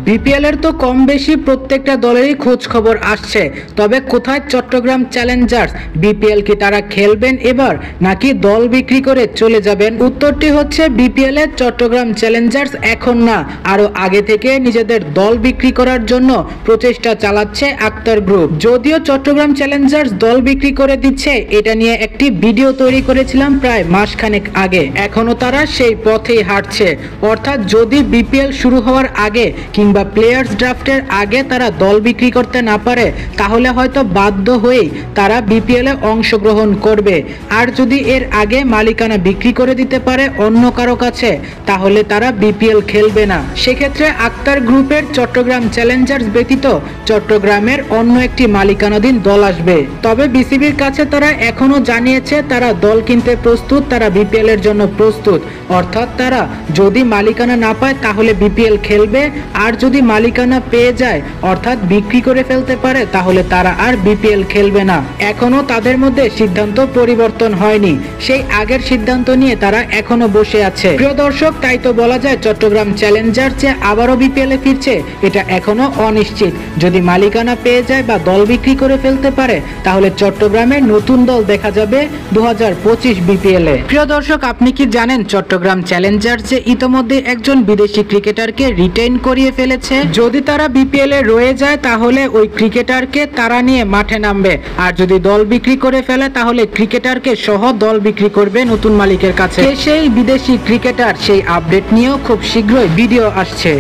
BPL এর তো কম বেশি প্রত্যেকটা দলেরই খোঁজ খবর আসছে, তবে কোথায় চট্টগ্রাম চ্যালেঞ্জার্স? বিপিএল কি তারা খেলবেন এবার, নাকি দল বিক্রি করে চলে যাবেন? উত্তরটি হচ্ছে বিপিএল এর চট্টগ্রাম চ্যালেঞ্জার্স এখন না, আরো আগে থেকে নিজেদের দল বিক্রি করার জন্য প্রচেষ্টা চালাচ্ছে আক্তার গ্রুপ। যদিও চট্টগ্রাম চ্যালেঞ্জার্স দল বিক্রি করে দিচ্ছে, এটা নিয়ে একটি ভিডিও তৈরি করেছিলাম প্রায় মাসখানেক আগে। এখনো তারা সেই পথেই হাঁটছে, অর্থাৎ যদি বিপিএল শুরু হওয়ার আগে কিংবা প্লেয়ার্স ড্রাফটের আগে তারা দল বিক্রি করতে না পারে, তাহলে হয়তো বাধ্য হয়েই তারা বিপিএল এ অংশগ্রহণ করবে। আর যদি এর আগে মালিকানা বিক্রি করে দিতে পারে অন্য কারো কাছে, তাহলে তারা বিপিএল খেলবে না। সেক্ষেত্রে আক্তার গ্রুপের চট্টগ্রাম চ্যালেঞ্জার্স ব্যতীত চট্টগ্রামের অন্য একটি মালিকানাধীন দল আসবে। তবে বিসিবির কাছে তারা এখনো জানিয়েছে তারা দল কিনতে প্রস্তুত, তারা বিপিএল এর জন্য প্রস্তুত। অর্থাৎ তারা যদি মালিকানা না পায় তাহলে বিপিএল খেলবে, আর যদি মালিকানা পেয়ে যায় অর্থাৎ বিক্রি করে ফেলতে পারে, তাহলে তারা আর বিপিএল খেলবে না। এখনো তাদের মধ্যে সিদ্ধান্ত পরিবর্তন হয়নি, সেই আগের সিদ্ধান্ত নিয়ে তারা এখনো বসে আছে। প্রিয় দর্শক, তাই তো বলা যায় চট্টগ্রাম চ্যালেঞ্জার্স যে আবারও বিপিএল এ ফিরছে এটা এখনো অনিশ্চিত। যদি মালিকানা পেয়ে যায় বা দল বিক্রি করে ফেলতে পারে, তাহলে চট্টগ্রামের নতুন দল দেখা যাবে 2025 বিপিএল এ। প্রিয় দর্শক, আপনি কি জানেন চট্টগ্রাম চ্যালেঞ্জার্স যে ইতোমধ্যে একজন বিদেশি ক্রিকেটারকে রিটেইন করিয়ে ফেলেছে? যদি তারা বিপিএল এ রয়ে যায় তাহলে ওই ক্রিকেটারকে তারা নিয়ে মাঠে নামবে, আর যদি দল বিক্রি করে ফেলে তাহলে ক্রিকেটারকে সহ দল বিক্রি করবে নতুন মালিকের কাছে। সেই বিদেশি ক্রিকেটার, সেই আপডেট নিয়েও খুব শীঘ্রই ভিডিও আসছে।